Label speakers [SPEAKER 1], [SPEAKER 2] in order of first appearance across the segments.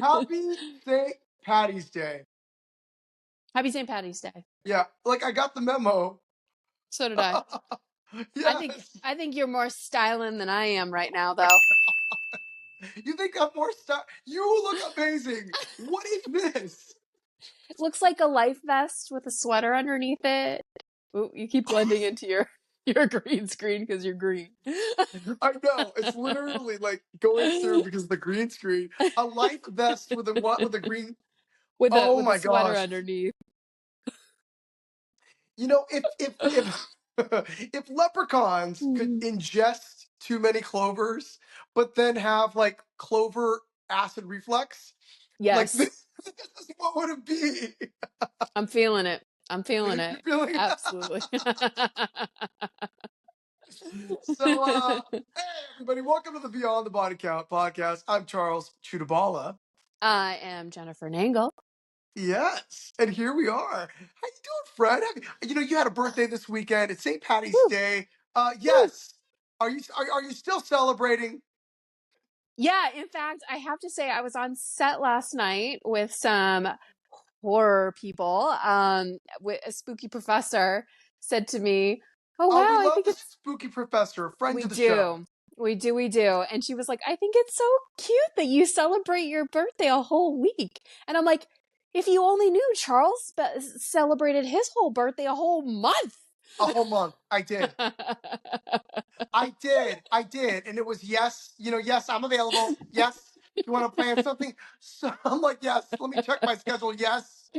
[SPEAKER 1] Happy St. Patty's Day.
[SPEAKER 2] Happy St. Patty's Day.
[SPEAKER 1] Yeah, like I got the memo.
[SPEAKER 2] So did I.
[SPEAKER 1] Yes.
[SPEAKER 2] I think you're more styling than I am right now, though.
[SPEAKER 1] You think I'm more stuff? You look amazing. What is this?
[SPEAKER 2] It looks like a life vest with a sweater underneath it. Ooh, you keep blending into your green screen because you're green.
[SPEAKER 1] I know. It's literally like going through because of the green screen. A life vest with a what? With a green.
[SPEAKER 2] with
[SPEAKER 1] Oh
[SPEAKER 2] a
[SPEAKER 1] my
[SPEAKER 2] sweater
[SPEAKER 1] gosh.
[SPEAKER 2] underneath.
[SPEAKER 1] You know, if if leprechauns could ingest too many clovers, but then have like clover acid reflux, like
[SPEAKER 2] Yes,
[SPEAKER 1] this, this is what would it be?
[SPEAKER 2] I'm feeling it. I'm feeling
[SPEAKER 1] You're
[SPEAKER 2] it.
[SPEAKER 1] feeling
[SPEAKER 2] Absolutely.
[SPEAKER 1] so hey everybody, welcome to the Beyond the Body Count podcast. I'm Charles Chudabala.
[SPEAKER 2] I am Jennifer Nangle.
[SPEAKER 1] Yes, and here we are. How you doing, Fred? You know, you had a birthday this weekend. It's St. Patty's
[SPEAKER 2] Woo,
[SPEAKER 1] Day.
[SPEAKER 2] woo.
[SPEAKER 1] Yes. Are you still celebrating?
[SPEAKER 2] Yeah, in fact, I have to say I was on set last night with some horror people. A spooky professor said to me, "Oh
[SPEAKER 1] Oh, we
[SPEAKER 2] wow, I
[SPEAKER 1] love
[SPEAKER 2] think
[SPEAKER 1] the
[SPEAKER 2] it's
[SPEAKER 1] spooky professor, a friend
[SPEAKER 2] we
[SPEAKER 1] to the show.
[SPEAKER 2] do, we do." And she was like, "I think it's so cute that you celebrate your birthday a whole week." And I'm like, "If you only knew, Charles celebrated his whole birthday a whole month."
[SPEAKER 1] A whole month. I did. I did. And it was yes, yes, I'm available. Yes. You want to plan something? So I'm like, yes, let me check my schedule. Yes.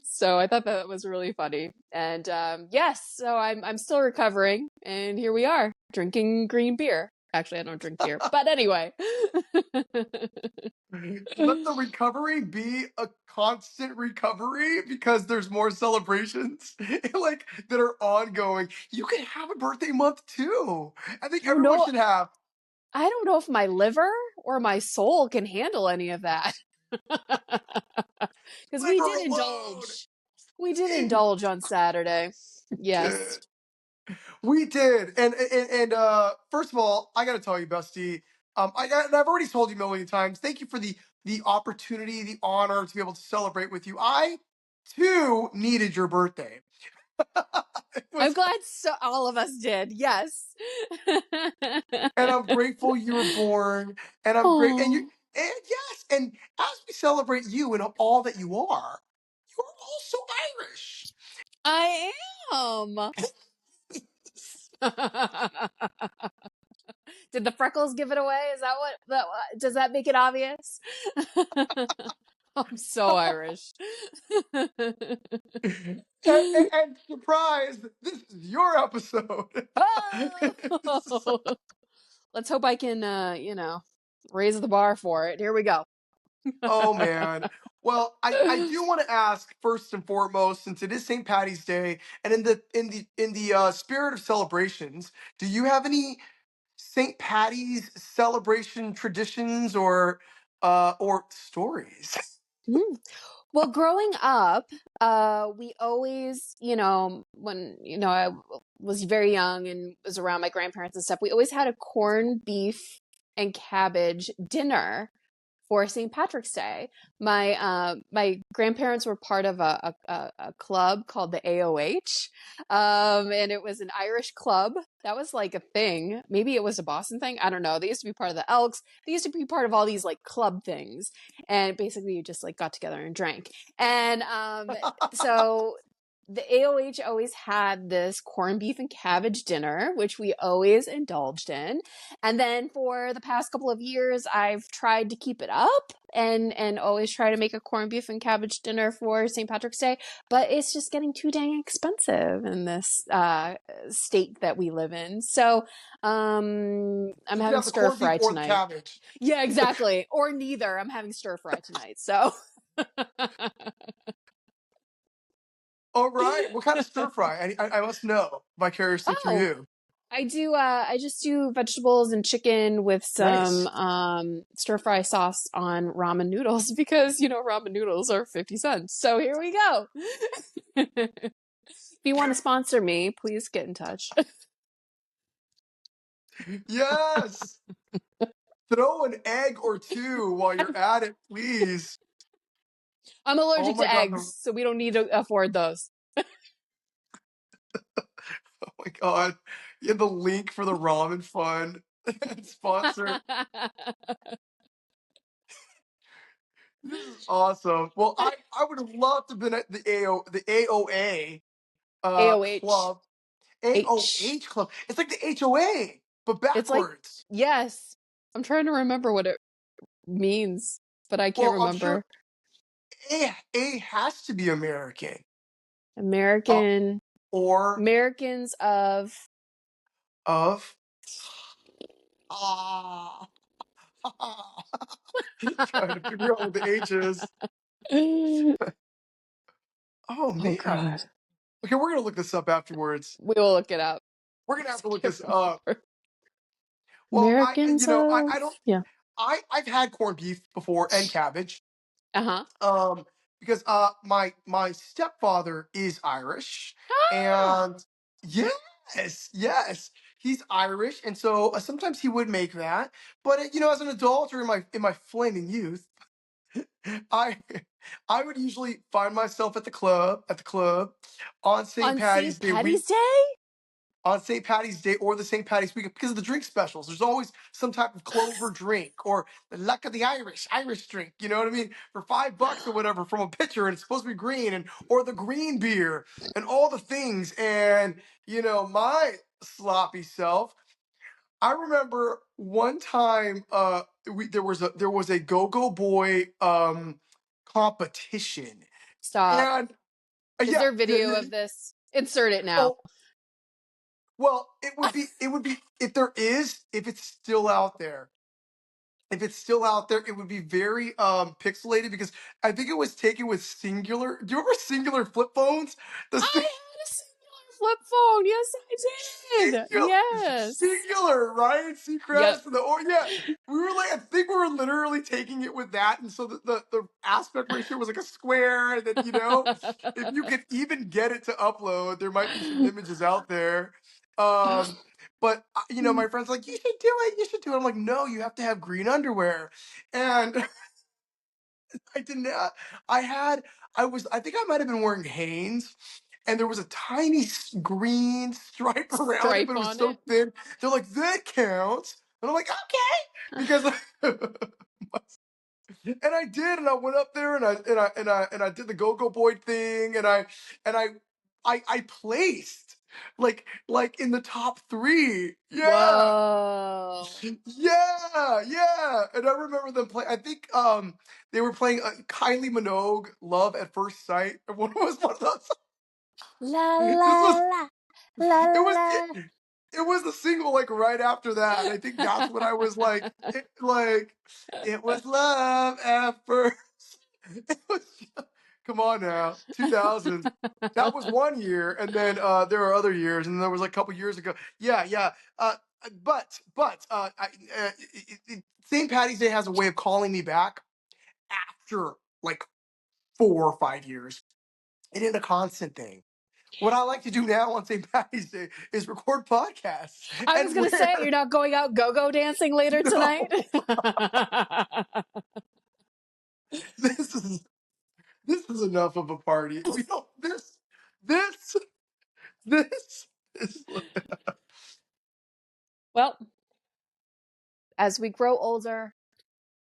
[SPEAKER 2] So I thought that was really funny. And yes, so I'm still recovering, and here we are drinking green beer. Actually, I don't drink beer, but anyway.
[SPEAKER 1] Let the recovery be a constant recovery because there's more celebrations like that are ongoing. You can have a birthday month too. I think
[SPEAKER 2] I don't
[SPEAKER 1] everyone
[SPEAKER 2] know.
[SPEAKER 1] should have.
[SPEAKER 2] I don't know if my liver or my soul can handle any of that. Because we
[SPEAKER 1] Liver
[SPEAKER 2] did
[SPEAKER 1] alone.
[SPEAKER 2] indulge. We did indulge on Saturday. Yes.
[SPEAKER 1] We did, and first of all, I gotta tell you, Bestie. And I've already told you a million times. Thank you for the opportunity, the honor to be able to celebrate with you. I too needed your birthday. It
[SPEAKER 2] I'm
[SPEAKER 1] was,
[SPEAKER 2] glad all of us did. Yes.
[SPEAKER 1] and I'm grateful you were born, and I'm great,
[SPEAKER 2] Oh,
[SPEAKER 1] and yes, and as we celebrate you and all that you are also Irish.
[SPEAKER 2] I am. Did the freckles give it away? Is that does that make it obvious? I'm so Irish.
[SPEAKER 1] And surprise, this is your episode. So-
[SPEAKER 2] Oh! Let's hope I can, raise the bar for it. Here we go.
[SPEAKER 1] oh man. Well, I do want to ask first and foremost, since it is St. Patty's Day, and in the spirit of celebrations, do you have any St. Patty's celebration traditions or stories?
[SPEAKER 2] Mm. Well, growing up, we always, when, I was very young and was around my grandparents and stuff, we always had a corned beef and cabbage dinner for St. Patrick's Day. My grandparents were part of a club called the AOH, and it was an Irish club. That was like a thing. Maybe it was a Boston thing. I don't know. They used to be part of the Elks. They used to be part of all these like club things, and basically you just like got together and drank. And so the AOH always had this corned beef and cabbage dinner, which we always indulged in. And then for the past couple of years, I've tried to keep it up and always try to make a corned beef and cabbage dinner for St. Patrick's Day. But it's just getting too dang expensive in this state that we live in. So I'm
[SPEAKER 1] So you
[SPEAKER 2] having
[SPEAKER 1] have the
[SPEAKER 2] stir
[SPEAKER 1] corned beef
[SPEAKER 2] fry
[SPEAKER 1] or the
[SPEAKER 2] tonight.
[SPEAKER 1] cabbage.
[SPEAKER 2] Yeah, exactly. Or neither. I'm having stir fry tonight. So.
[SPEAKER 1] All right. What kind of stir fry? I must know vicariously through
[SPEAKER 2] Oh,
[SPEAKER 1] you.
[SPEAKER 2] I just do vegetables and chicken with some
[SPEAKER 1] Nice.
[SPEAKER 2] stir fry sauce on ramen noodles because ramen noodles are 50 cents. So here we go. If you want to sponsor me, please get in touch.
[SPEAKER 1] Yes. throw an egg or two while you're at it, please.
[SPEAKER 2] I'm
[SPEAKER 1] Oh
[SPEAKER 2] allergic
[SPEAKER 1] my
[SPEAKER 2] to
[SPEAKER 1] god.
[SPEAKER 2] eggs, so we don't need to afford those.
[SPEAKER 1] Oh my god. You had the link for the ramen fund sponsor. This is awesome. Well, I would have loved to have been at the AOA
[SPEAKER 2] AOH.
[SPEAKER 1] club. AOH club. It's like the HOA, but
[SPEAKER 2] It's like,
[SPEAKER 1] backwards.
[SPEAKER 2] yes. I'm trying to remember what it means, but I can't
[SPEAKER 1] Well, I'm sure
[SPEAKER 2] remember.
[SPEAKER 1] A has to be American. Uh,
[SPEAKER 2] American
[SPEAKER 1] or
[SPEAKER 2] Americans
[SPEAKER 1] of ah trying to figure out what the H is.
[SPEAKER 2] Oh
[SPEAKER 1] Oh man.
[SPEAKER 2] God.
[SPEAKER 1] Okay, we're gonna look this up afterwards.
[SPEAKER 2] We will look it up.
[SPEAKER 1] We're
[SPEAKER 2] I
[SPEAKER 1] gonna have
[SPEAKER 2] just
[SPEAKER 1] to look
[SPEAKER 2] can't
[SPEAKER 1] this up.
[SPEAKER 2] remember.
[SPEAKER 1] Well,
[SPEAKER 2] Americans of
[SPEAKER 1] I don't
[SPEAKER 2] yeah.
[SPEAKER 1] I've had corned beef before and cabbage.
[SPEAKER 2] Uh-huh.
[SPEAKER 1] Um, because my stepfather is Irish,
[SPEAKER 2] Ah!
[SPEAKER 1] and yes, he's Irish, and so sometimes he would make that. But as an adult or in my flaming youth, I I would usually find myself at the club on St.
[SPEAKER 2] On
[SPEAKER 1] Patty's
[SPEAKER 2] St.
[SPEAKER 1] Day
[SPEAKER 2] Patty's Day?
[SPEAKER 1] on St. Patty's Day or the St. Patty's weekend because of the drink specials. There's always some type of clover drink or the luck of the Irish drink. You know what I mean? For $5 or whatever from a pitcher, and it's supposed to be green, and or the green beer and all the things. And my sloppy self. I remember one time, there was a go-go boy competition,
[SPEAKER 2] Stop.
[SPEAKER 1] and
[SPEAKER 2] Is
[SPEAKER 1] yeah,
[SPEAKER 2] there
[SPEAKER 1] yeah,
[SPEAKER 2] video
[SPEAKER 1] yeah.
[SPEAKER 2] of this? Insert it now.
[SPEAKER 1] Oh, well, it would be if it's still out there. If it's still out there, it would be very pixelated because I think it was taken with singular. Do you remember singular flip phones? The
[SPEAKER 2] I had a singular flip phone. Yes, I did.
[SPEAKER 1] singular,
[SPEAKER 2] Yes.
[SPEAKER 1] singular, right?
[SPEAKER 2] Yep.
[SPEAKER 1] Seacrest and yeah. We were like, I think we were literally taking it with that, and so the aspect ratio was like a square, and then if you could even get it to upload, there might be some images out there. Um, but my friends like, you should do it, you should do it. I'm like, no, you have to have green underwear, and I did not. I had. I think I might have been wearing Hanes, and there was a tiny green stripe around it,
[SPEAKER 2] Stripe
[SPEAKER 1] but it was
[SPEAKER 2] on
[SPEAKER 1] so
[SPEAKER 2] it.
[SPEAKER 1] thin. They're like, that counts, and I'm like, okay, because. And I did, and I went up there, and I did the go-go boy thing, and I placed like in the top three. Yeah.
[SPEAKER 2] Whoa.
[SPEAKER 1] Yeah. And I remember them play. I think they were playing Kylie Minogue, "Love at First Sight." And one was one of those.
[SPEAKER 2] La
[SPEAKER 1] This
[SPEAKER 2] la
[SPEAKER 1] was
[SPEAKER 2] la la
[SPEAKER 1] it was
[SPEAKER 2] la.
[SPEAKER 1] it was the single like right after that. And I think that's when I was like it was love at first. It was, come on now, 2000s. That was one year, and then there are other years, and there was like a couple years ago. Yeah. Uh, but St. Patty's Day has a way of calling me back after like 4 or 5 years. It ain't a constant thing. What I like to do now on St. Patty's Day is record podcasts
[SPEAKER 2] I was
[SPEAKER 1] and
[SPEAKER 2] gonna say you're
[SPEAKER 1] where
[SPEAKER 2] not going out go-go dancing later tonight.
[SPEAKER 1] no, this is this is enough of a party. We don't this this is
[SPEAKER 2] Well, as we grow older,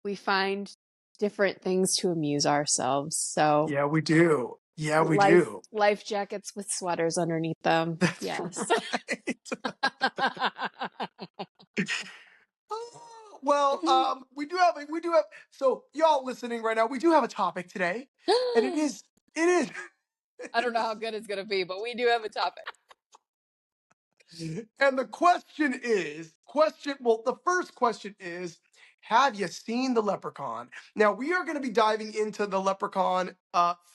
[SPEAKER 2] we find different things to amuse ourselves. So
[SPEAKER 1] yeah, we do. Yeah, we
[SPEAKER 2] life
[SPEAKER 1] do.
[SPEAKER 2] life jackets with sweaters underneath them.
[SPEAKER 1] That's
[SPEAKER 2] Yes.
[SPEAKER 1] right. Well, we do have so y'all listening right now, we do have a topic today. And it is
[SPEAKER 2] I don't know how good it's gonna be, but we do have a topic.
[SPEAKER 1] and the first question is, have you seen the Leprechaun? Now we are going to be diving into the Leprechaun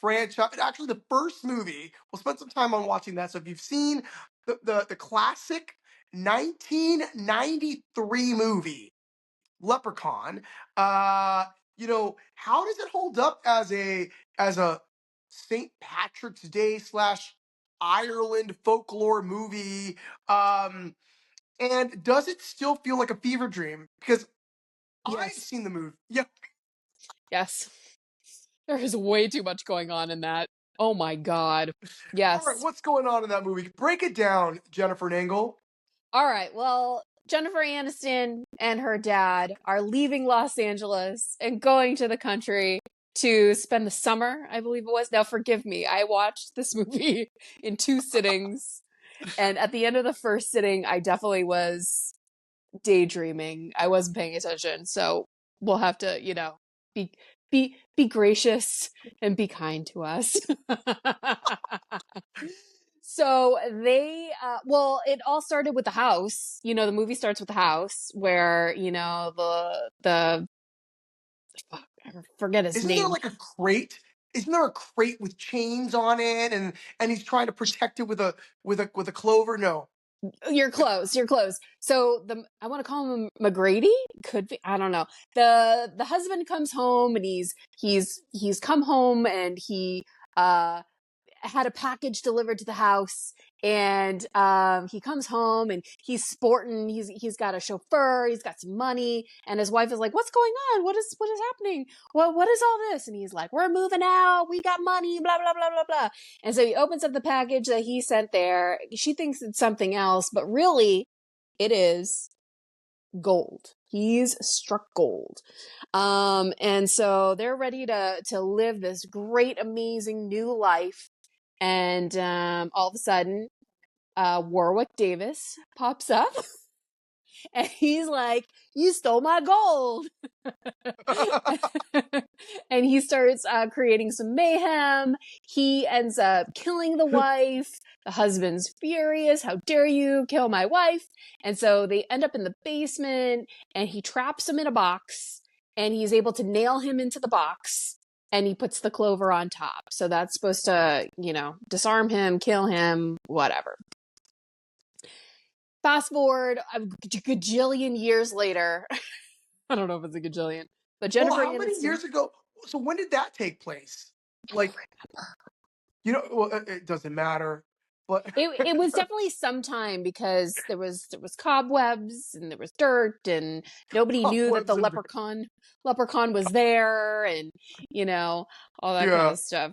[SPEAKER 1] franchise. Actually, the first movie. We'll spend some time on watching that. So if you've seen the classic 1993 movie Leprechaun, how does it hold up as a St. Patrick's Day slash Ireland folklore movie? And does it still feel like a fever dream? Because I've
[SPEAKER 2] Yes.
[SPEAKER 1] seen the movie. Yeah.
[SPEAKER 2] Yes. There is way too much going on in that. Oh my God.
[SPEAKER 1] All right,
[SPEAKER 2] Yes.
[SPEAKER 1] what's going on in that movie? Break it down, Jennifer Nangle.
[SPEAKER 2] All right. Well, Jennifer Aniston and her dad are leaving Los Angeles and going to the country to spend the summer, I believe it was. Now, forgive me. I watched this movie in 2 sittings. And at the end of the first sitting, I definitely was daydreaming. I wasn't paying attention. So we'll have to, be be gracious and be kind to us. So well, it all started with the house. The movie starts with the house where, the fuck, I forget his
[SPEAKER 1] Isn't there
[SPEAKER 2] name.
[SPEAKER 1] like a crate? Isn't there a crate with chains on it, and he's trying to protect it with a clover? No.
[SPEAKER 2] You're close. You're close. So I want to call him McGrady. Could be. I don't know. The husband comes home and he's come home and he uh had a package delivered to the house, and he comes home and he's sporting. He's got a chauffeur. He's got some money, and his wife is like, "What's going on? What is happening? What is all this?" And he's like, "We're moving out. We got money. Blah blah blah blah blah." And so he opens up the package that he sent there. She thinks it's something else, but really, it is gold. He's struck gold. And so they're ready to live this great, amazing new life. And all of a sudden, Warwick Davis pops up and he's like, "You stole my gold." And he starts creating some mayhem. He ends up killing the wife. The husband's furious. "How dare you kill my wife?" And so they end up in the basement, and he traps him in a box, and he's able to nail him into the box, and he puts the clover on top. So that's supposed to, disarm him, kill him, whatever. Fast forward a gajillion years later. I don't know if it's a gajillion, but
[SPEAKER 1] Well,
[SPEAKER 2] Jennifer
[SPEAKER 1] how many
[SPEAKER 2] Aniston.
[SPEAKER 1] years ago? So when did that take place?
[SPEAKER 2] I don't
[SPEAKER 1] Like, well, it doesn't matter. But
[SPEAKER 2] It was definitely some time because there was cobwebs and there was dirt and nobody knew that the
[SPEAKER 1] cobwebs and
[SPEAKER 2] leprechaun was there, and all that kind
[SPEAKER 1] yeah.
[SPEAKER 2] of stuff.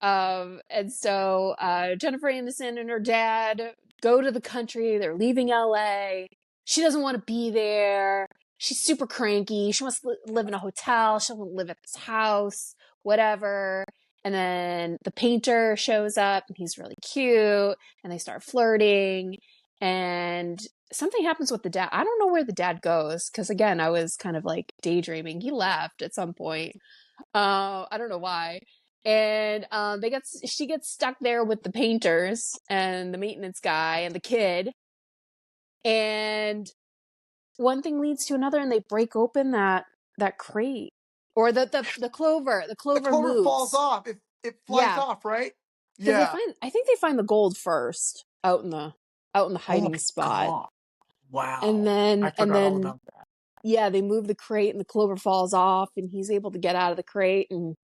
[SPEAKER 2] And so Jennifer Aniston and her dad go to the country. They're leaving LA. She doesn't want to be there. She's super cranky. She wants to live in a hotel. She doesn't live at this house, whatever. And then the painter shows up and he's really cute, and they start flirting, and something happens with the dad. I don't know where the dad goes because, again, I was kind of like daydreaming. He left at some point. I don't know why. And she gets stuck there with the painters and the maintenance guy and the kid, and one thing leads to another, and they break open that crate, or the clover. The
[SPEAKER 1] The
[SPEAKER 2] clover
[SPEAKER 1] clover falls
[SPEAKER 2] moves.
[SPEAKER 1] off. It flies
[SPEAKER 2] Yeah,
[SPEAKER 1] off, right?
[SPEAKER 2] because
[SPEAKER 1] Yeah.
[SPEAKER 2] I think they find the gold first out in the
[SPEAKER 1] Oh my
[SPEAKER 2] hiding spot,
[SPEAKER 1] god.
[SPEAKER 2] and
[SPEAKER 1] Wow. I
[SPEAKER 2] then and
[SPEAKER 1] forgot all
[SPEAKER 2] then
[SPEAKER 1] about that.
[SPEAKER 2] yeah, they move the crate and the clover falls off, and he's able to get out of the crate, and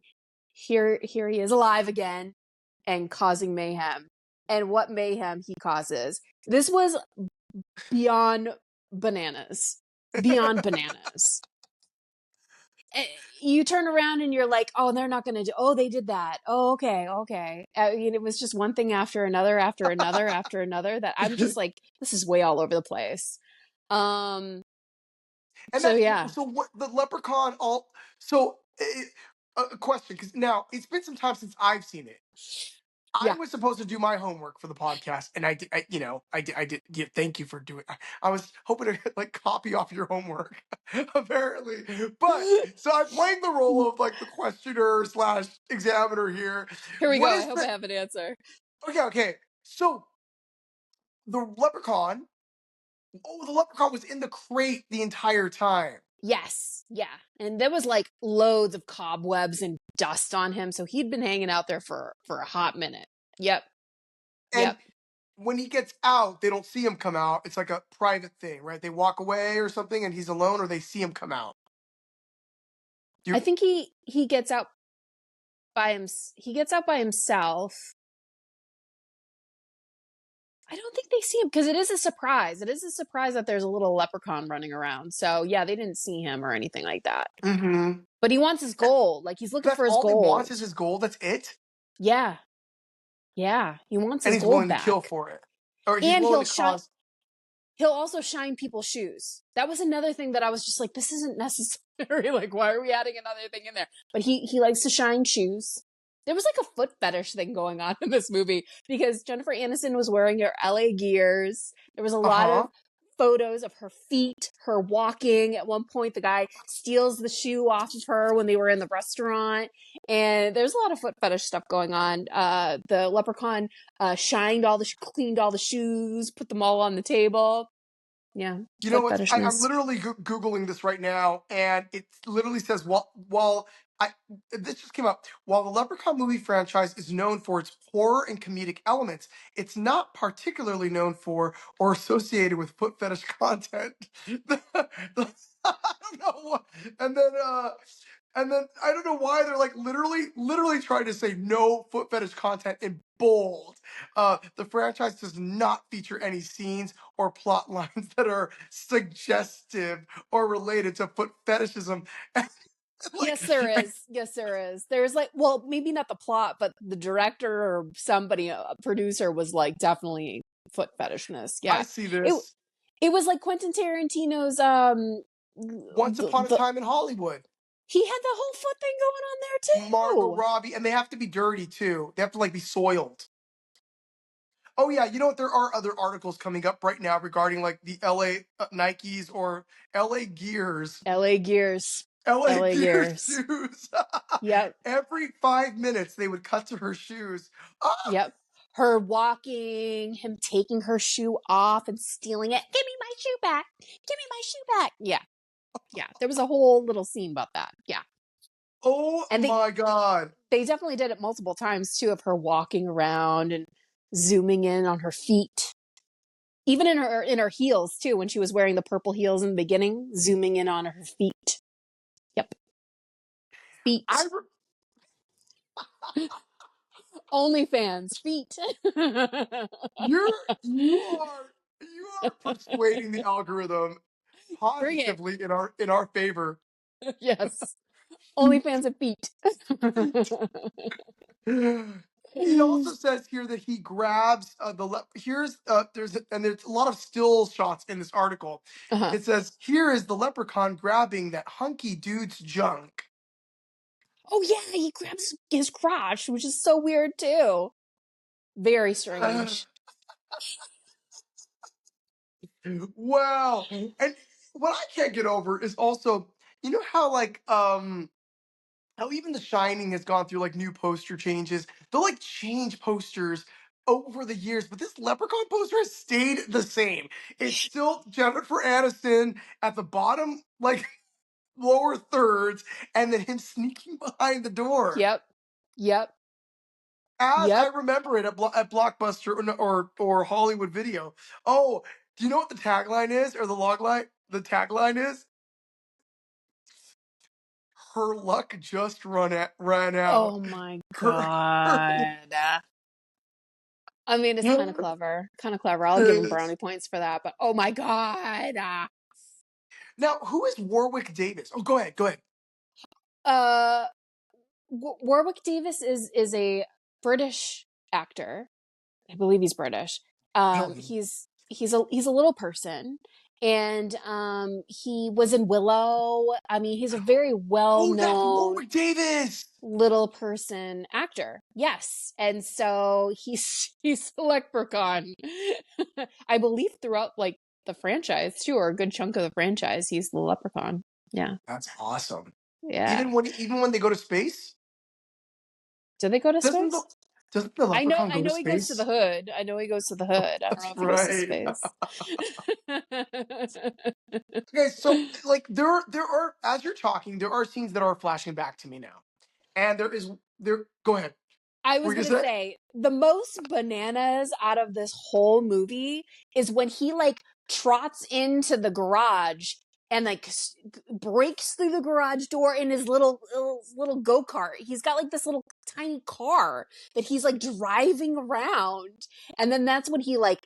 [SPEAKER 2] here he is alive again and causing mayhem. And what mayhem he causes! This was beyond bananas, beyond bananas. You turn around and you're like, "Oh, they're not going to do, oh, they did that. Oh, okay, okay." It was just one thing after another, after another, after another, that I'm just like, this is way all over the place. Um,
[SPEAKER 1] And
[SPEAKER 2] so
[SPEAKER 1] that's
[SPEAKER 2] yeah,
[SPEAKER 1] so what the leprechaun all so a question, because now it's been some time since I've seen it. I
[SPEAKER 2] yeah.
[SPEAKER 1] was supposed to do my homework for the podcast, and I did. I did. Yeah, thank you for doing. I was hoping to like copy off your homework, apparently. But so I'm playing the role of like the questioner slash examiner here.
[SPEAKER 2] Here we
[SPEAKER 1] What
[SPEAKER 2] go. I
[SPEAKER 1] is
[SPEAKER 2] hope
[SPEAKER 1] the
[SPEAKER 2] I have an answer.
[SPEAKER 1] okay? Okay, so the leprechaun. Oh, the leprechaun was in the crate the entire time,
[SPEAKER 2] Yes, yeah. And there was like loads of cobwebs and dust on him, so he'd been hanging out there for a hot minute. Yep,
[SPEAKER 1] and
[SPEAKER 2] yep.
[SPEAKER 1] when he gets out, they don't see him come out. It's like a private thing, right? They walk away or something, and he's alone, or they see him come out.
[SPEAKER 2] I
[SPEAKER 1] You
[SPEAKER 2] think he gets out by himself. I don't think they see him because it is a surprise. It is a surprise that there's a little leprechaun running around. So yeah, they didn't see him or anything like that.
[SPEAKER 1] Mm-hmm.
[SPEAKER 2] But he wants his gold. Like he's looking
[SPEAKER 1] That's
[SPEAKER 2] for his
[SPEAKER 1] all he wants
[SPEAKER 2] gold.
[SPEAKER 1] is his gold. That's it.
[SPEAKER 2] Yeah. Yeah. He wants
[SPEAKER 1] And
[SPEAKER 2] his
[SPEAKER 1] he's
[SPEAKER 2] gold
[SPEAKER 1] willing to kill
[SPEAKER 2] back.
[SPEAKER 1] for it. Or he's
[SPEAKER 2] And
[SPEAKER 1] willing to cause.
[SPEAKER 2] he'll also shine people's shoes. That was another thing that I was just like, this isn't necessary. Like, why are we adding another thing in there? But he likes to shine shoes. There was like a foot fetish thing going on in this movie because Jennifer Aniston was wearing her LA gears. There was a lot of
[SPEAKER 1] Uh-huh.
[SPEAKER 2] photos of her feet, her walking. At one point, the guy steals the shoe off of her when they were in the restaurant. And there's a lot of foot fetish stuff going on. The leprechaun cleaned all the shoes, put them all on the table. Yeah,
[SPEAKER 1] You know
[SPEAKER 2] foot
[SPEAKER 1] what? I'm
[SPEAKER 2] fetishness.
[SPEAKER 1] literally Googling this right now, and it literally says, while this just came up, while the Leprechaun movie franchise is known for its horror and comedic elements, it's not particularly known for or associated with foot fetish content. I don't know what, and then I don't know why they're like literally trying to say no foot fetish content in bold. The franchise does not feature any scenes or plot lines that are suggestive or related to foot fetishism. like,
[SPEAKER 2] Yes, there is. Yes, there is. There's like, well, maybe not the plot, but the director or somebody, a producer, was like definitely foot fetishness.
[SPEAKER 1] I
[SPEAKER 2] Yeah,
[SPEAKER 1] see
[SPEAKER 2] it
[SPEAKER 1] this
[SPEAKER 2] it was like Quentin Tarantino's
[SPEAKER 1] once upon a
[SPEAKER 2] the
[SPEAKER 1] time in Hollywood.
[SPEAKER 2] he had the whole foot thing going on
[SPEAKER 1] Margot
[SPEAKER 2] there too.
[SPEAKER 1] Robbie, and they have to be dirty too. They have to like be soiled. Oh yeah, you know what? There are other articles coming up right now regarding like the LA Nikes or LA Gears
[SPEAKER 2] LA Gears.
[SPEAKER 1] LA
[SPEAKER 2] LA
[SPEAKER 1] Gear
[SPEAKER 2] Gears.
[SPEAKER 1] shoes.
[SPEAKER 2] Yep.
[SPEAKER 1] Every 5 minutes, they would cut to her shoes. Ah!
[SPEAKER 2] Yep. Her walking, him taking her shoe off and stealing it. Give me my shoe back. Give me my shoe back. Yeah. Yeah. There was a whole little scene about that. Yeah.
[SPEAKER 1] Oh
[SPEAKER 2] And
[SPEAKER 1] my God.
[SPEAKER 2] they definitely did it multiple times too, of her walking around and zooming in on her feet. Even in her heels too, when she was wearing the purple heels in the beginning, zooming in on her feet. Yep.
[SPEAKER 1] I
[SPEAKER 2] Feet.
[SPEAKER 1] re-
[SPEAKER 2] OnlyFans. Feet.
[SPEAKER 1] you're you are persuading the algorithm
[SPEAKER 2] Bring it.
[SPEAKER 1] positively in our favor.
[SPEAKER 2] Yes.
[SPEAKER 1] Feet,
[SPEAKER 2] OnlyFans of feet.
[SPEAKER 1] feet. It also says here that he grabs here's there's a lot of still shots in this article.
[SPEAKER 2] Uh-huh.
[SPEAKER 1] It says here is the leprechaun grabbing that hunky dude's junk.
[SPEAKER 2] Oh yeah, he grabs his crotch, which is so weird too. Very strange.
[SPEAKER 1] Wow. And what I can't get over is also, you know how like how even The Shining has gone through like new poster changes. They'll like change posters over the years, but this Leprechaun poster has stayed the same. It's still Jennifer Aniston at the bottom, like lower thirds, and then him sneaking behind the door.
[SPEAKER 2] Yep. Yep.
[SPEAKER 1] As I
[SPEAKER 2] Yep.
[SPEAKER 1] remember it at Blockbuster or Hollywood Video. Oh, do you know what the tagline is or the log line? The tagline is her luck just ran out.
[SPEAKER 2] Oh my
[SPEAKER 1] Her, her
[SPEAKER 2] god. I mean, it's kind of
[SPEAKER 1] it
[SPEAKER 2] clever. Kind of clever. I'll give him
[SPEAKER 1] is.
[SPEAKER 2] brownie points for that, but oh my god.
[SPEAKER 1] Now, who is Warwick Davis? Oh, go ahead, go ahead.
[SPEAKER 2] Uh Warwick Davis is a British actor. I believe he's British.
[SPEAKER 1] Really?
[SPEAKER 2] He's a little person, and he was in Willow. I mean, he's a very well
[SPEAKER 1] Oh, that's
[SPEAKER 2] known
[SPEAKER 1] Warwick Davis.
[SPEAKER 2] little person actor. Yes, and so he's the Leprechaun. I believe throughout like the franchise too, or a good chunk of the franchise, he's the Leprechaun. Yeah,
[SPEAKER 1] That's awesome.
[SPEAKER 2] yeah.
[SPEAKER 1] Even when they go to space,
[SPEAKER 2] Did they go to
[SPEAKER 1] doesn't the
[SPEAKER 2] space?
[SPEAKER 1] doesn't the leprechaun
[SPEAKER 2] I
[SPEAKER 1] go to
[SPEAKER 2] know he goes to the
[SPEAKER 1] space?
[SPEAKER 2] hood. I know he goes to the hood. I don't know
[SPEAKER 1] That's
[SPEAKER 2] if he goes to
[SPEAKER 1] right.
[SPEAKER 2] space.
[SPEAKER 1] Okay, so like there are as you're talking, there are scenes that are flashing back to me now, and there. Go ahead.
[SPEAKER 2] I
[SPEAKER 1] What
[SPEAKER 2] was
[SPEAKER 1] were you
[SPEAKER 2] gonna
[SPEAKER 1] gonna say?
[SPEAKER 2] say the most bananas out of this whole movie is when he like trots into the garage and like breaks through the garage door in his little go-kart. He's got like this little tiny car that he's like driving around, and then that's when he like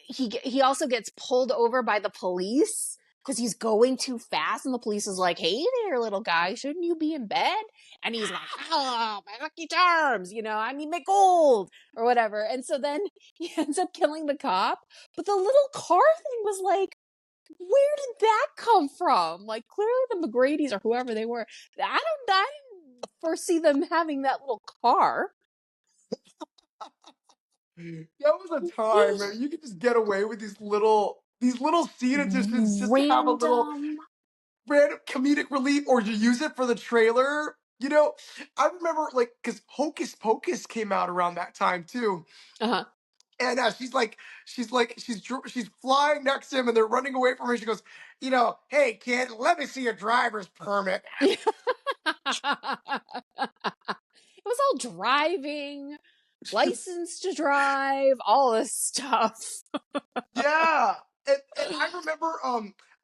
[SPEAKER 2] he also gets pulled over by the police because he's going too fast, and the police is like, "Hey there, little guy, shouldn't you be in bed?" And he's like, "Oh, my lucky charms, I need my gold or whatever." And so then he ends up killing the cop. But the little car thing was like, where did that come from? Like, clearly the McGrady's or whoever they were, I didn't foresee them having that little car.
[SPEAKER 1] That was a time, man. You could just get away with these little scene additions just to have a little
[SPEAKER 2] Random.
[SPEAKER 1] random comedic relief, or to use it for the trailer. I remember like because Hocus Pocus came out around that time too,
[SPEAKER 2] Uh
[SPEAKER 1] and she's flying next to him, and they're running away from her. She goes, "Hey kid, let me see your driver's permit."
[SPEAKER 2] huh. It was all driving, license to drive, all this stuff.
[SPEAKER 1] Yeah. And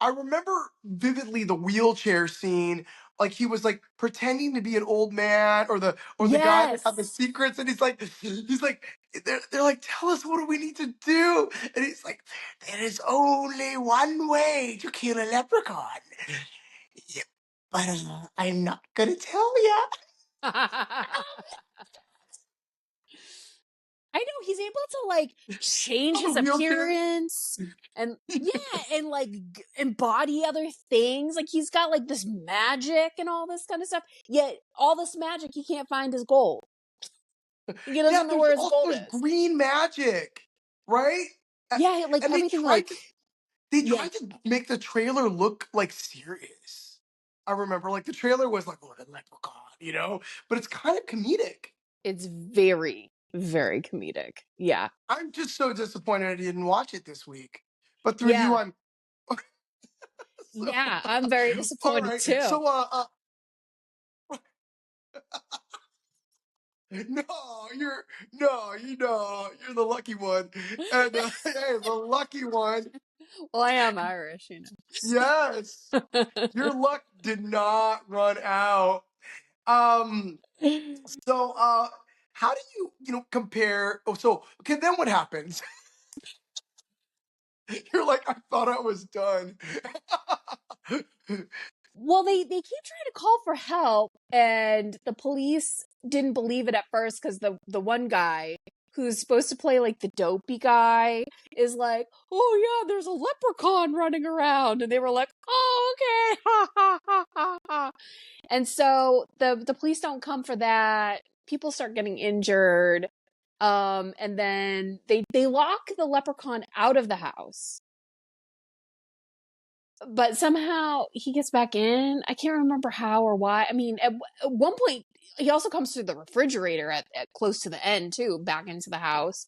[SPEAKER 1] I remember vividly the wheelchair scene. Like he was like pretending to be an old man, or the guy that had the
[SPEAKER 2] Yes.
[SPEAKER 1] secrets, and he's like they're like, "Tell us, what do we need to do?" And he's like, "There is only one way to kill a leprechaun. Yeah, but I'm not gonna tell you."
[SPEAKER 2] I know he's able to like change
[SPEAKER 1] On the
[SPEAKER 2] his
[SPEAKER 1] wheelchair.
[SPEAKER 2] appearance and yeah, and like embody other things. Like he's got like this magic and all this kind of stuff. Yet all this magic he can't find his gold. He
[SPEAKER 1] Yeah,
[SPEAKER 2] doesn't know
[SPEAKER 1] there's
[SPEAKER 2] where his
[SPEAKER 1] also
[SPEAKER 2] gold
[SPEAKER 1] there's
[SPEAKER 2] is.
[SPEAKER 1] green magic, right? A-
[SPEAKER 2] Yeah, like
[SPEAKER 1] And they
[SPEAKER 2] everything
[SPEAKER 1] tried
[SPEAKER 2] like
[SPEAKER 1] to they
[SPEAKER 2] yeah.
[SPEAKER 1] tried to make the trailer look like serious. I remember like the trailer was like, "Oh, the leprechaun," but it's kind of comedic.
[SPEAKER 2] It's very, very comedic. Yeah.
[SPEAKER 1] I'm just so disappointed I didn't watch it this week. But through you,
[SPEAKER 2] Yeah.
[SPEAKER 1] I'm so
[SPEAKER 2] Yeah. I'm very
[SPEAKER 1] all
[SPEAKER 2] disappointed
[SPEAKER 1] right.
[SPEAKER 2] too.
[SPEAKER 1] So no, you're no, you're the lucky one. And hey, the lucky one.
[SPEAKER 2] Well, I am Irish,
[SPEAKER 1] Yes. Your luck did not run out. Um, so how do compare? Oh, so okay, then what happens? You're like, I thought I was done.
[SPEAKER 2] Well, they keep trying to call for help, and the police didn't believe it at first because the one guy who's supposed to play like the dopey guy is like, "Oh yeah, there's a leprechaun running around," and they were like, "Oh okay," ha ha ha ha ha. And so the police don't come for that. People start getting injured, and then they lock the leprechaun out of the house, but somehow he gets back in. I can't remember how or why. I mean, at one point, he also comes through the refrigerator at close to the end too, back into the house.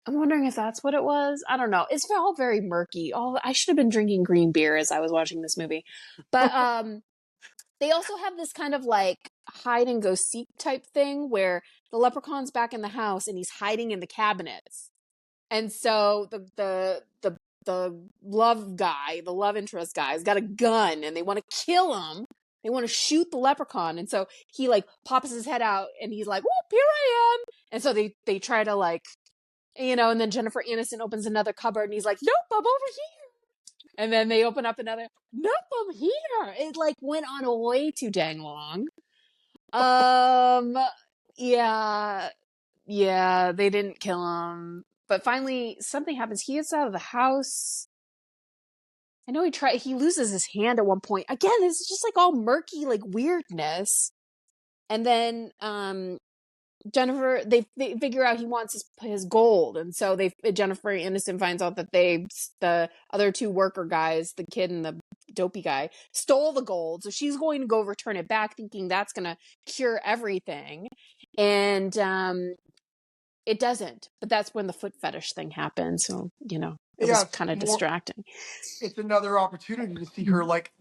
[SPEAKER 2] I'm wondering if that's what it was. I don't know. It's all very murky. Oh, I should have been drinking green beer as I was watching this movie. But they also have this kind of like hide and go seek type thing where the leprechaun's back in the house and he's hiding in the cabinets. And so the love guy, the love interest guy, has got a gun and they want to kill him. They want to shoot the leprechaun. And so he like pops his head out and he's like, "Whoop, here I am." And so they try to like, and then Jennifer Aniston opens another cupboard and he's like, "Nope, I'm over here." And then they open up another, "Nope, I'm here." It like went on way too dang long. Um yeah, yeah, they didn't kill him. But finally, something happens. He gets out of the house. I know he loses his hand at one point. Again, it's just like all murky, like weirdness. And then, Jennifer, they figure out he wants his gold. And so Jennifer Aniston finds out that the other two worker guys, the kid and the dopey guy, stole the gold. So she's going to go return it back, thinking that's going to cure everything. And, it doesn't, but that's when the foot fetish thing happened. So, it
[SPEAKER 1] Yeah,
[SPEAKER 2] was kind of distracting.
[SPEAKER 1] it's another opportunity to see her like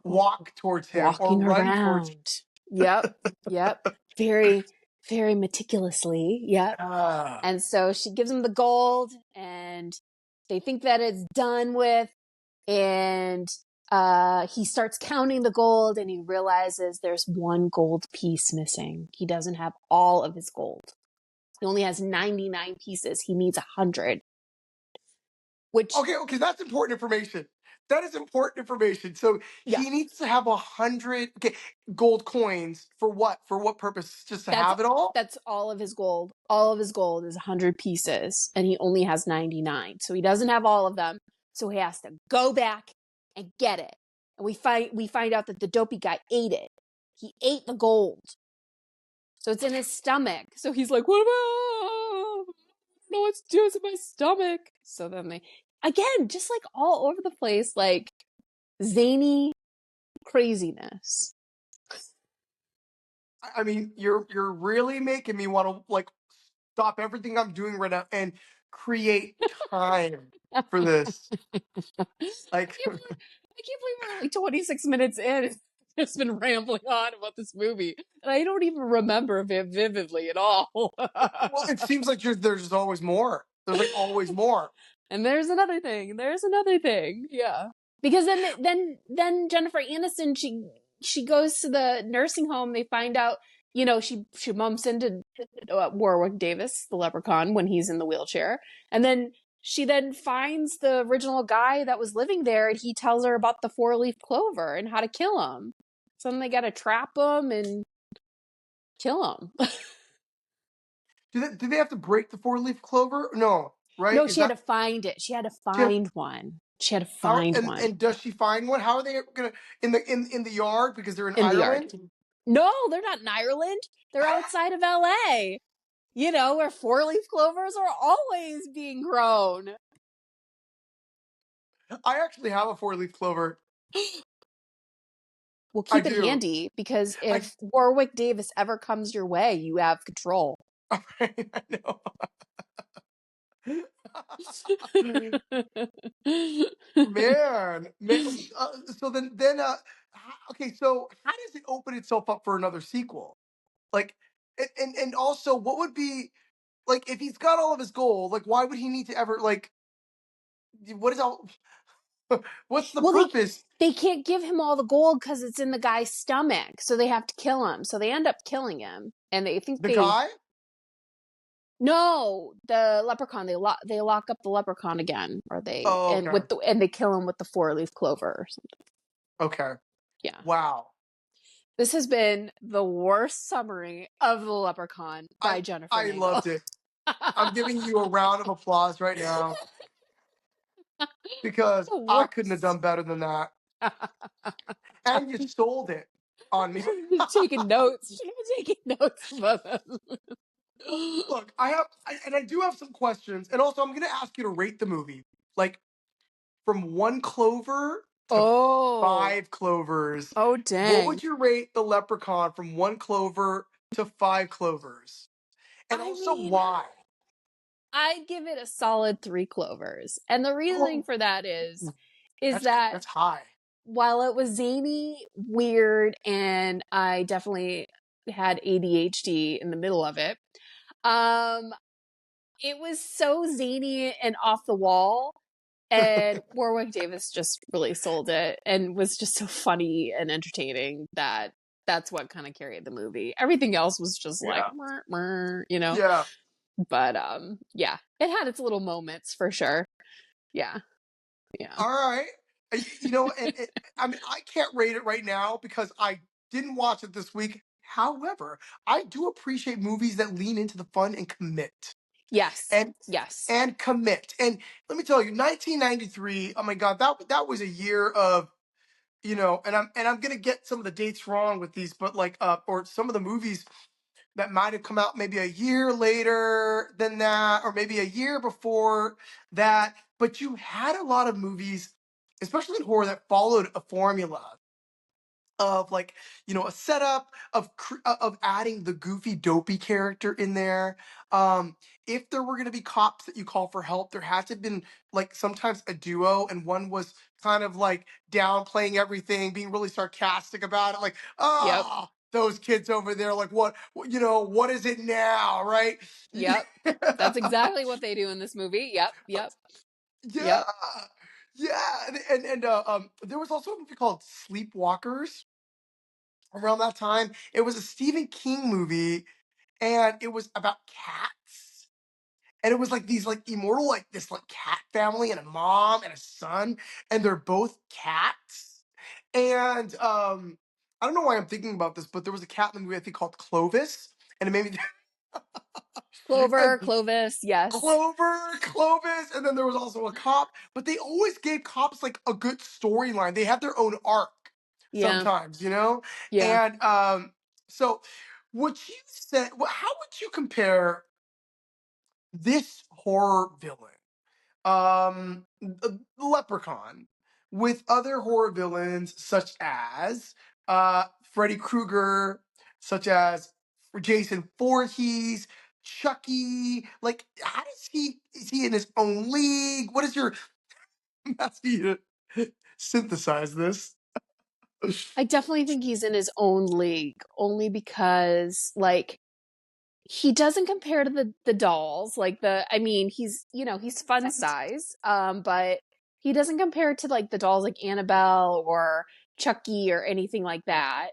[SPEAKER 1] walk towards him or
[SPEAKER 2] Walking
[SPEAKER 1] run towards him.
[SPEAKER 2] around. Yep. Yep. Very, very meticulously. Yep.
[SPEAKER 1] Ah.
[SPEAKER 2] And so she gives him the gold and they think that it's done with. And he starts counting the gold and he realizes there's one gold piece missing. He doesn't have all of his gold. He only has 99 pieces. He needs 100. which
[SPEAKER 1] Okay, that's important information. That is important information. So
[SPEAKER 2] yeah,
[SPEAKER 1] he needs to have 100 gold coins for what? For what purpose? Just to
[SPEAKER 2] that's
[SPEAKER 1] have it all?
[SPEAKER 2] that's all of his gold. All of his gold is 100 pieces, and he only has 99. So he doesn't have all of them. So he has to go back and get it. And we find out that the dopey guy ate it. He ate the gold. So it's in his stomach. So he's like, what about? No, it's just in my stomach. So then they, again, just like all over the place, like zany craziness.
[SPEAKER 1] I mean, you're really making me want to like stop everything I'm doing right now and create time
[SPEAKER 2] I
[SPEAKER 1] for this.
[SPEAKER 2] can't
[SPEAKER 1] Like,
[SPEAKER 2] believe I can't believe we're only 26 minutes in. It's just been rambling on about this movie. And I don't even remember it vividly at all.
[SPEAKER 1] well, it seems like there's always more. There's like always more.
[SPEAKER 2] And there's another thing. There's another thing. Yeah. Because then Jennifer Aniston, she goes to the nursing home. They find out, she bumps into Warwick Davis, the leprechaun, when he's in the wheelchair. And then she then finds the original guy that was living there, and he tells her about the 4-leaf clover and how to kill him. So then they got to trap him and kill him.
[SPEAKER 1] Do they have to break the 4-leaf clover? No, right?
[SPEAKER 2] No,
[SPEAKER 1] Is
[SPEAKER 2] she had
[SPEAKER 1] that
[SPEAKER 2] to find it. She had to
[SPEAKER 1] yeah,
[SPEAKER 2] find one. She had to
[SPEAKER 1] how?
[SPEAKER 2] find
[SPEAKER 1] And
[SPEAKER 2] one
[SPEAKER 1] and does she find one? How are they gonna in the yard because they're in
[SPEAKER 2] in the yard.
[SPEAKER 1] Ireland?
[SPEAKER 2] No, they're not in Ireland. They're outside of LA. Where 4-leaf clovers are always being grown.
[SPEAKER 1] I actually have a 4-leaf clover.
[SPEAKER 2] Well,
[SPEAKER 1] I
[SPEAKER 2] keep it
[SPEAKER 1] do.
[SPEAKER 2] handy because
[SPEAKER 1] I
[SPEAKER 2] if Warwick Davis ever comes your way, you have control.
[SPEAKER 1] I know. Man. So then okay. So how does it open itself up for another sequel? Like, and also, what would be like if he's got all of his gold? Like, why would he need to ever like? What is all? What's the
[SPEAKER 2] Well, they
[SPEAKER 1] purpose?
[SPEAKER 2] they can't give him all the gold because it's in the guy's stomach, so they have to kill him. So they end up killing him, and they think
[SPEAKER 1] The guy?
[SPEAKER 2] no, the leprechaun. They lock up the leprechaun again, or they
[SPEAKER 1] Oh,
[SPEAKER 2] and
[SPEAKER 1] okay.
[SPEAKER 2] with the and they kill him with the 4-leaf clover or something.
[SPEAKER 1] Okay.
[SPEAKER 2] Yeah.
[SPEAKER 1] Wow.
[SPEAKER 2] This has been the worst summary of The Leprechaun
[SPEAKER 1] I
[SPEAKER 2] by Jennifer
[SPEAKER 1] I
[SPEAKER 2] Nagle.
[SPEAKER 1] loved it. I'm giving you a round of applause right now because
[SPEAKER 2] The
[SPEAKER 1] I couldn't have
[SPEAKER 2] worst.
[SPEAKER 1] done better than that. And you sold it on me.
[SPEAKER 2] Taking notes. Should have been taking notes about them.
[SPEAKER 1] Well, look, I do have some questions, and also I'm going to ask you to rate the movie, like from 1 clover to
[SPEAKER 2] Oh.
[SPEAKER 1] 5 clovers.
[SPEAKER 2] Oh,
[SPEAKER 1] What
[SPEAKER 2] dang.
[SPEAKER 1] would you rate the Leprechaun from 1 clover to 5 clovers, and
[SPEAKER 2] I
[SPEAKER 1] also
[SPEAKER 2] mean,
[SPEAKER 1] why?
[SPEAKER 2] I'd give it a solid 3 clovers. And the reasoning
[SPEAKER 1] Oh,
[SPEAKER 2] for that is
[SPEAKER 1] that's
[SPEAKER 2] that
[SPEAKER 1] that's high.
[SPEAKER 2] while it was zany, weird, and I definitely had ADHD in the middle of it, um, it was so zany and off the wall. And Warwick Davis just really sold it and was just so funny and entertaining that that's what kind of carried the movie. Everything else was just like,
[SPEAKER 1] Yeah,
[SPEAKER 2] meh, meh.
[SPEAKER 1] yeah.
[SPEAKER 2] But yeah, it had its little moments for sure. Yeah, yeah.
[SPEAKER 1] All right. And I mean, I can't rate it right now because I didn't watch it this week. However, I do appreciate movies that lean into the fun and commit.
[SPEAKER 2] Yes,
[SPEAKER 1] and
[SPEAKER 2] yes.
[SPEAKER 1] and commit. And let me tell you, 1993. Oh my God, that was a year of and I'm gonna get some of the dates wrong with these, but like or some of the movies that might have come out maybe a year later than that, or maybe a year before that. But you had a lot of movies, especially in horror, that followed a formula of like a setup of adding the goofy dopey character in there. If there were going to be cops that you call for help, there had to have been like sometimes a duo, and one was kind of like downplaying everything, being really sarcastic about it, like,
[SPEAKER 2] Yep,
[SPEAKER 1] those kids over there, like, what is it now, right?
[SPEAKER 2] yep. That's exactly what they do in this movie. Yep, yep,
[SPEAKER 1] Yeah,
[SPEAKER 2] yep.
[SPEAKER 1] yeah. And there was also a movie called Sleepwalkers around that time. It was a Stephen King movie, and it was about cats. and it was like these like immortal like this like cat family and a mom and a son, and they're both cats. And I don't know why I'm thinking about this, but there was a cat in the movie I think called Clovis, and it made me
[SPEAKER 2] Clover,
[SPEAKER 1] and
[SPEAKER 2] Clovis, yes.
[SPEAKER 1] Clover, Clovis, and then there was also a cop, but they always gave cops like a good storyline. They had their own arc
[SPEAKER 2] Yeah,
[SPEAKER 1] sometimes, you know?
[SPEAKER 2] yeah.
[SPEAKER 1] And so would you say how would you compare this horror villain, Leprechaun, with other horror villains such as Freddy Krueger, such as Jason Voorhees, Chucky? Like, how does he is he in his own league? What is your I'm asking you to synthesize this?
[SPEAKER 2] I definitely think he's in his own league only because like he doesn't compare to the dolls. Like the I mean, he's he's fun size. But he doesn't compare to like the dolls like Annabelle or Chucky or anything like that.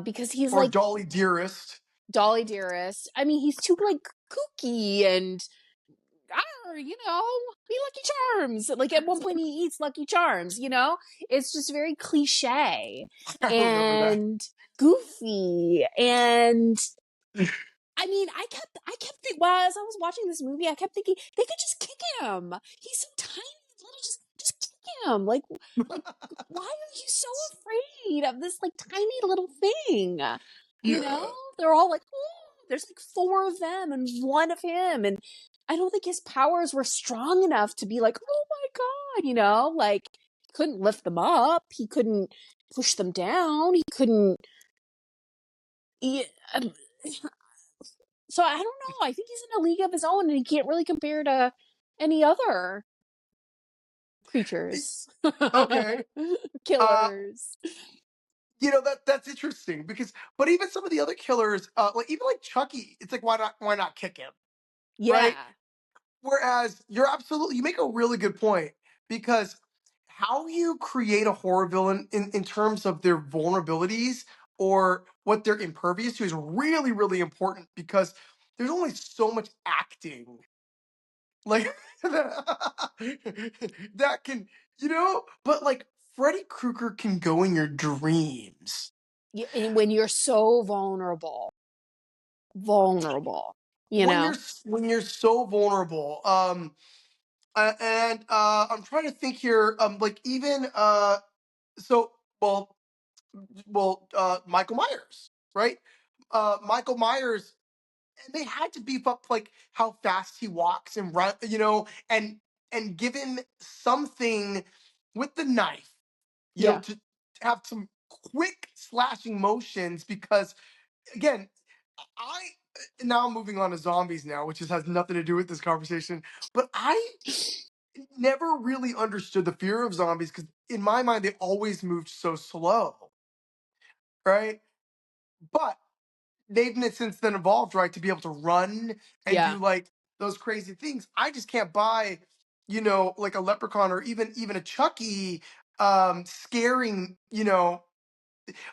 [SPEAKER 2] Because he's
[SPEAKER 1] Or
[SPEAKER 2] like
[SPEAKER 1] Dolly Dearest?
[SPEAKER 2] Dolly Dearest. I mean, he's too like kooky and be Lucky Charms. Like at one point he eats Lucky Charms, It's just very cliche
[SPEAKER 1] I remember that.
[SPEAKER 2] and goofy. And I mean, I kept thinking, well, as I was watching this movie, I kept thinking they could just kick him. He's so tiny, little, just kick him. Like, why are you so afraid of this like tiny little thing? You know,
[SPEAKER 1] Yeah.
[SPEAKER 2] they're all like, oh, there's like four of them and one of him, and I don't think his powers were strong enough to be like, oh my god, like he couldn't lift them up, he couldn't push them down, he couldn't. He, um, so I don't know. I think he's in a league of his own, and he can't really compare to any other creatures,
[SPEAKER 1] Okay. Uh
[SPEAKER 2] killers.
[SPEAKER 1] that's interesting because but even some of the other killers, like even like Chucky, it's like why not kick him, right?
[SPEAKER 2] Yeah,
[SPEAKER 1] Whereas you make a really good point because how you create a horror villain in terms of their vulnerabilities or what they're impervious to is really, really important because there's only so much acting like that can, but like Freddy Krueger can go in your dreams.
[SPEAKER 2] and when you're so vulnerable, you know.
[SPEAKER 1] When you're so vulnerable, and I'm trying to think here. Like even so, Michael Myers, right? Michael Myers, and they had to beef up like how fast he walks and run, and give him something with the knife,
[SPEAKER 2] Yeah.
[SPEAKER 1] to have some quick slashing motions because again, I now I'm moving on to zombies now, which has nothing to do with this conversation. But I never really understood the fear of zombies because in my mind they always moved so slow, right? But they've since then evolved, right, to be able to run and
[SPEAKER 2] Yeah.
[SPEAKER 1] do like those crazy things. I just can't buy, like a leprechaun or even a Chucky scaring,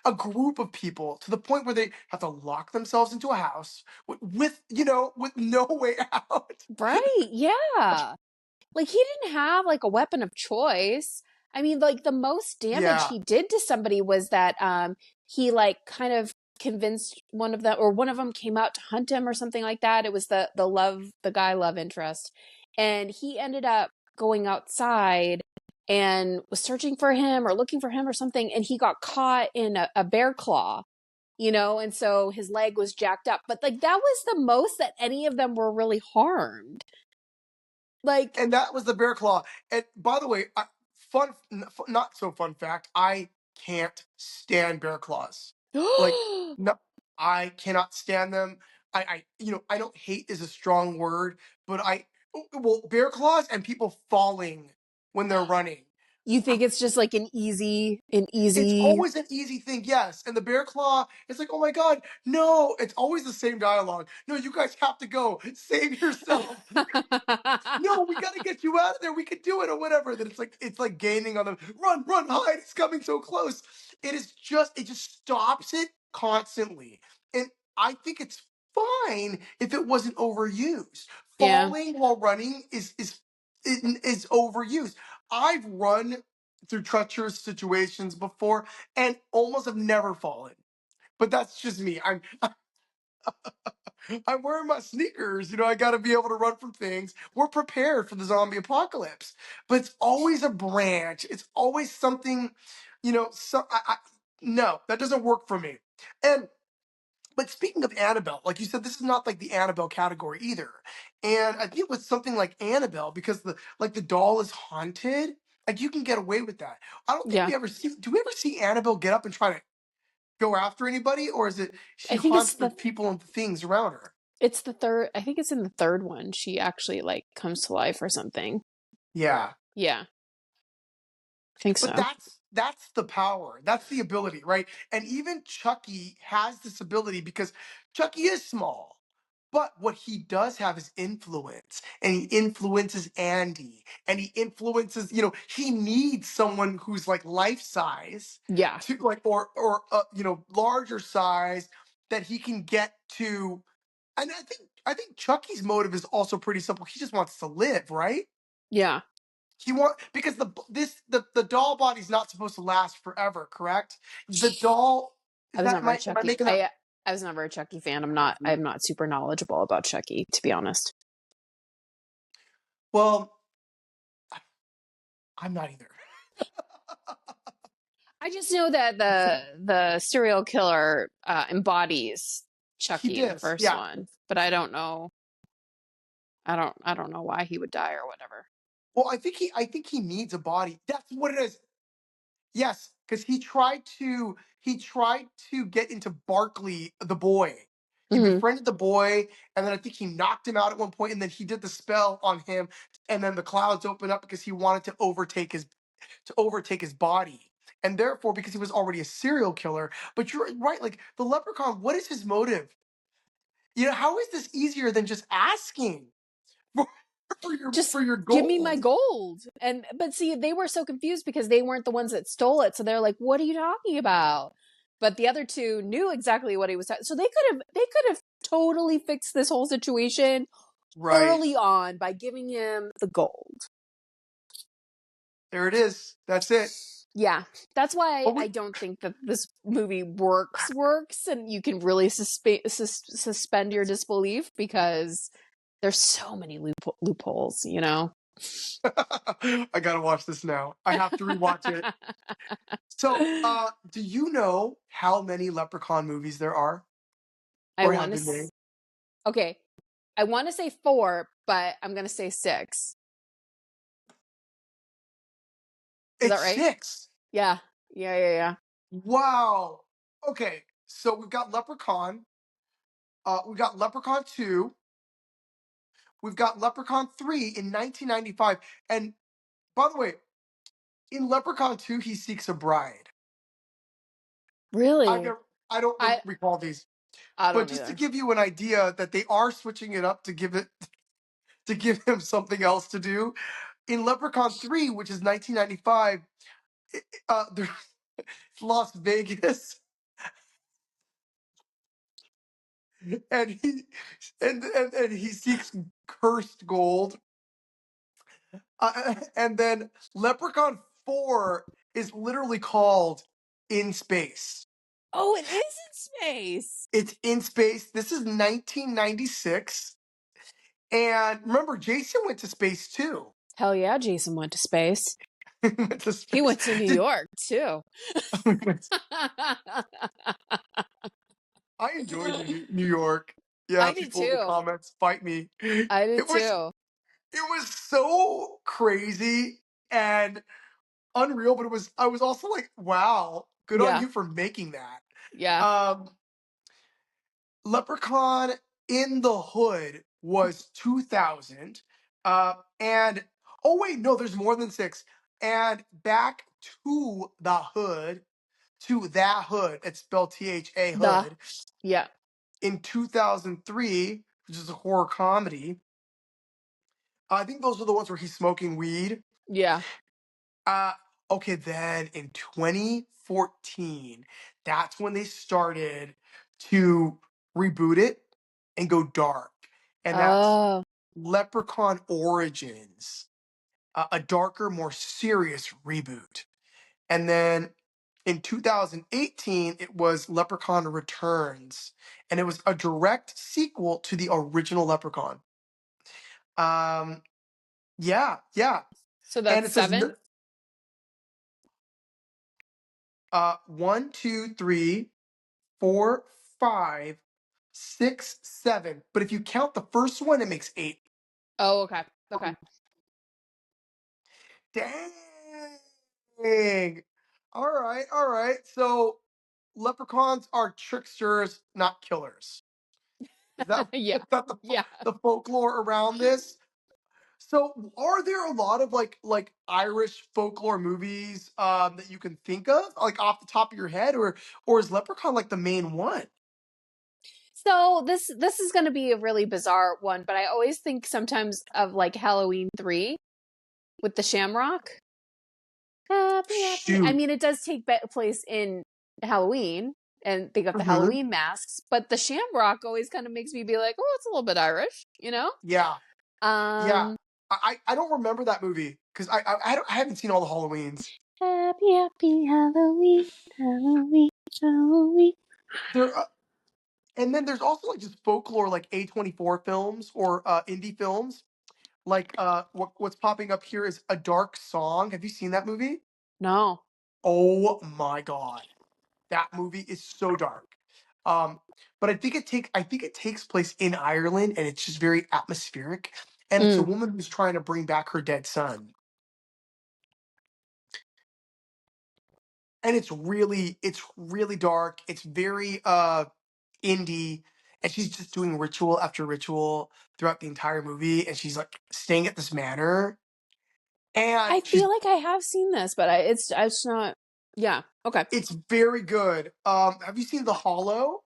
[SPEAKER 1] a group of people to the point where they have to lock themselves into a house with no way out.
[SPEAKER 2] Right. Yeah. Like he didn't have like a weapon of choice. I mean, like the most damage
[SPEAKER 1] Yeah.
[SPEAKER 2] he did to somebody was that he like kind of convinced one of them, or one of them came out to hunt him or something like that. It was the guy love interest. And he ended up going outside and was searching for him or looking for him or something, and he got caught in a bear claw. And so his leg was jacked up. But like that was the most that any of them were really harmed. Like
[SPEAKER 1] And that was the bear claw. And by the way, not so fun fact, I can't stand bear claws. Like, no, I cannot stand them. I don't hate is a strong word, but well, bear claws and people falling when they're running.
[SPEAKER 2] you think it's just like an easy.
[SPEAKER 1] It's always an easy thing, yes. And the bear claw, it's like, oh my god, no. It's always the same dialogue. No, you guys have to go. Save yourself. No, we got to get you out of there. We could do it or whatever. That it's like gaining on them. Run, run, hide. It's coming so close. It just stops it constantly. And I think it's fine if it wasn't overused.
[SPEAKER 2] Yeah.
[SPEAKER 1] falling while running is overused. I've run through treacherous situations before and almost have never fallen. But that's just me. I'm wearing my sneakers. I got to be able to run from things. We're prepared for the zombie apocalypse, but it's always a branch. It's always something, So no, that doesn't work for me. And but speaking of Annabelle, like you said, this is not like the Annabelle category either. And I think with something like Annabelle, because the doll is haunted, like you can get away with that. I don't think
[SPEAKER 2] Yeah.
[SPEAKER 1] we ever see. Do we ever see Annabelle get up and try to go after anybody, or is it she
[SPEAKER 2] I think
[SPEAKER 1] haunts the people and the things around her?
[SPEAKER 2] it's the third. I think it's in the third one. She actually like comes to life or something.
[SPEAKER 1] Yeah.
[SPEAKER 2] Yeah, I think
[SPEAKER 1] But
[SPEAKER 2] so.
[SPEAKER 1] that's the power. That's the ability, right? And even Chucky has this ability because Chucky is small. But what he does have is influence, and he influences Andy, and he influences, he needs someone who's like life size
[SPEAKER 2] Yeah.
[SPEAKER 1] to like, or larger size that he can get to. And I think Chucky's motive is also pretty simple. He just wants to live, right?
[SPEAKER 2] Yeah.
[SPEAKER 1] Because the doll body's not supposed to last forever, correct? The doll
[SPEAKER 2] I
[SPEAKER 1] is
[SPEAKER 2] was
[SPEAKER 1] that
[SPEAKER 2] never a
[SPEAKER 1] am I
[SPEAKER 2] Chucky.
[SPEAKER 1] making that?
[SPEAKER 2] I was never a Chucky fan. I'm not super knowledgeable about Chucky, to be honest.
[SPEAKER 1] Well, I'm not either.
[SPEAKER 2] I just know that the serial killer embodies
[SPEAKER 1] He
[SPEAKER 2] Chucky in the
[SPEAKER 1] does,
[SPEAKER 2] first
[SPEAKER 1] yeah.
[SPEAKER 2] one, but I don't know. I don't know why he would die or whatever.
[SPEAKER 1] Well, I think he needs a body. That's what it is. Yes, because he tried to get into Barkley, the boy. He
[SPEAKER 2] Hmm.
[SPEAKER 1] befriended the boy, and then I think he knocked him out at one point, and then he did the spell on him, and then the clouds opened up because he wanted to overtake his body. And therefore, because he was already a serial killer, but you're right, like the leprechaun, what is his motive? How is this easier than just asking for, for your
[SPEAKER 2] Just
[SPEAKER 1] for your
[SPEAKER 2] give me my
[SPEAKER 1] gold?
[SPEAKER 2] gold. But see, they were so confused because they weren't the ones that stole it. So they're like, "What are you talking about?" But the other two knew exactly what he was talking. So they could have totally fixed this whole situation
[SPEAKER 1] Right.
[SPEAKER 2] early on by giving him the gold.
[SPEAKER 1] There it is. That's it.
[SPEAKER 2] Yeah, that's why
[SPEAKER 1] But we
[SPEAKER 2] I don't think that this movie works, and you can really suspend your disbelief because there's so many loopholes, you know.
[SPEAKER 1] I gotta watch this now. I have to rewatch it. So, do you know how many Leprechaun movies there are
[SPEAKER 2] I
[SPEAKER 1] or have
[SPEAKER 2] want
[SPEAKER 1] been
[SPEAKER 2] to.
[SPEAKER 1] made?
[SPEAKER 2] Okay, I want to say 4, but I'm gonna say 6. Is that
[SPEAKER 1] It's
[SPEAKER 2] right?
[SPEAKER 1] six.
[SPEAKER 2] Yeah, yeah.
[SPEAKER 1] Wow. Okay, so we've got Leprechaun. We've got Leprechaun 2. We've got Leprechaun 3 in 1995. And by the way, in Leprechaun 2, he seeks a bride. I've
[SPEAKER 2] Really?
[SPEAKER 1] never, I don't
[SPEAKER 2] I
[SPEAKER 1] recall these,
[SPEAKER 2] I
[SPEAKER 1] but
[SPEAKER 2] don't
[SPEAKER 1] just to
[SPEAKER 2] either.
[SPEAKER 1] give you an idea that they are switching it up to give him something else to do. In Leprechaun 3, which is 1995, there's Las Vegas, and he seeks cursed gold. And then Leprechaun 4 is literally called In Space.
[SPEAKER 2] Oh, it is in space.
[SPEAKER 1] It's in space. This is 1996. And remember, Jason went to space too.
[SPEAKER 2] Hell yeah, Jason went to space.
[SPEAKER 1] He went to
[SPEAKER 2] He
[SPEAKER 1] space.
[SPEAKER 2] went to New York too.
[SPEAKER 1] I enjoyed New York. Yeah,
[SPEAKER 2] I did
[SPEAKER 1] people in the
[SPEAKER 2] too.
[SPEAKER 1] comments fight me.
[SPEAKER 2] I
[SPEAKER 1] It
[SPEAKER 2] did
[SPEAKER 1] was
[SPEAKER 2] too.
[SPEAKER 1] it was so crazy and unreal, but I was also like, wow, good on
[SPEAKER 2] Yeah,
[SPEAKER 1] you for making that.
[SPEAKER 2] yeah.
[SPEAKER 1] Um, Leprechaun in the Hood was 2000. And oh wait, no, there's more than six. And Back to the Hood, to that Hood, it's spelled THA
[SPEAKER 2] The
[SPEAKER 1] Hood,
[SPEAKER 2] yeah,
[SPEAKER 1] in 2003, which is a horror comedy. I think those are the ones where he's smoking weed.
[SPEAKER 2] yeah.
[SPEAKER 1] Uh, okay, then in 2014, that's when they started to reboot it and go dark. And that's
[SPEAKER 2] Oh.
[SPEAKER 1] Leprechaun Origins, a darker, more serious reboot. And then in 2018, it was Leprechaun Returns, and it was a direct sequel to the original Leprechaun. Um, yeah, yeah.
[SPEAKER 2] So
[SPEAKER 1] And
[SPEAKER 2] that's
[SPEAKER 1] it says
[SPEAKER 2] 7.
[SPEAKER 1] 1, 2, 3, 4, 5, 6, 7. But if you count the first one, it makes 8.
[SPEAKER 2] Oh, okay. Okay.
[SPEAKER 1] Dang. All right, all right. So leprechauns are tricksters, not killers. Is that
[SPEAKER 2] Yeah.
[SPEAKER 1] is that
[SPEAKER 2] Yeah.
[SPEAKER 1] the folklore around this? So are there a lot of like Irish folklore movies that you can think of like off the top of your head, or is Leprechaun like the main one?
[SPEAKER 2] So this is going to be a really bizarre one, but I always think sometimes of like Halloween 3 with the Shamrock. Happy, happy. I
[SPEAKER 1] Shoot.
[SPEAKER 2] mean, it does take place in Halloween, and they got the
[SPEAKER 1] Hmm.
[SPEAKER 2] Halloween masks, but the Shamrock always kind of makes me be like, oh, it's a little bit Irish, you know?
[SPEAKER 1] Yeah. Yeah.
[SPEAKER 2] Um,
[SPEAKER 1] I don't remember that movie because I haven't seen all the Halloweens.
[SPEAKER 2] happy, happy Halloween, Halloween, Halloween.
[SPEAKER 1] There and then there's also like just folklore like A24 films or indie films. Like what's popping up here is A Dark Song. Have you seen that movie?
[SPEAKER 2] No.
[SPEAKER 1] Oh my god. That movie is so dark. Um but I think it takes place in Ireland and it's just very atmospheric and it's a
[SPEAKER 2] Mm.
[SPEAKER 1] woman who's trying to bring back her dead son. And it's really dark. It's very indie, and she's just doing ritual after ritual throughout the entire movie, and she's like staying at this manor, and
[SPEAKER 2] I
[SPEAKER 1] she's
[SPEAKER 2] feel like I have seen this, but it's not. Yeah. Okay.
[SPEAKER 1] it's very good. Have you seen The Hollow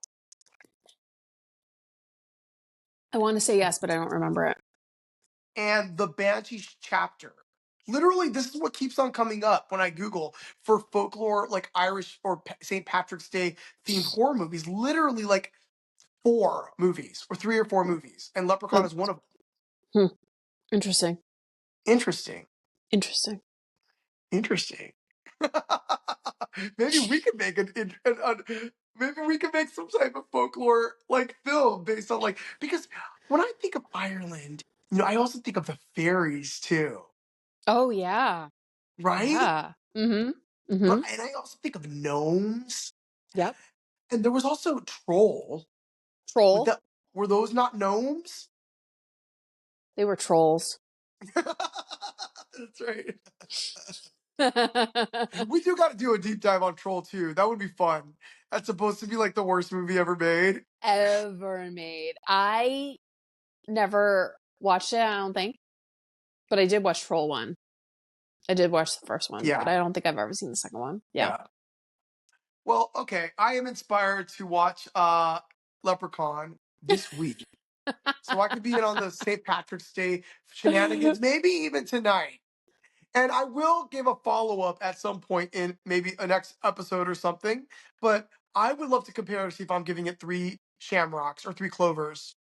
[SPEAKER 2] I want to say yes, but I don't remember it.
[SPEAKER 1] and The Banshee Chapter? Literally, this is what keeps on coming up when I Google for folklore, like Irish or St. Patrick's Day themed horror movies. Literally, like 4 movies or 3 or 4 movies, and Leprechaun
[SPEAKER 2] Oh,
[SPEAKER 1] is one of them.
[SPEAKER 2] hmm. Interesting.
[SPEAKER 1] Interesting.
[SPEAKER 2] Interesting.
[SPEAKER 1] Interesting. Maybe we could make maybe we could make some type of folklore like film based on like because when I think of Ireland, I also think of the fairies too,
[SPEAKER 2] Oh yeah.
[SPEAKER 1] right?
[SPEAKER 2] Yeah. Mm-hmm.
[SPEAKER 1] But
[SPEAKER 2] Mm-hmm.
[SPEAKER 1] and I also think of gnomes,
[SPEAKER 2] Yep.
[SPEAKER 1] and there was also troll. With
[SPEAKER 2] Troll.
[SPEAKER 1] that, were those not gnomes?
[SPEAKER 2] They were trolls.
[SPEAKER 1] That's right. We do got to do a deep dive on Troll too. That would be fun. That's supposed to be like the worst movie ever made.
[SPEAKER 2] Ever made. I never watched it, I don't think, but I did watch Troll 1. I did watch the first one, but
[SPEAKER 1] Yeah,
[SPEAKER 2] I don't think I've ever seen the second one. Yeah.
[SPEAKER 1] yeah. Well, okay. I am inspired to watch Leprechaun this week. So I could be in on the St. Patrick's Day shenanigans, maybe even tonight. And I will give a follow-up at some point in maybe a next episode or something. But I would love to compare to see if I'm giving it 3 shamrocks or 3 clovers.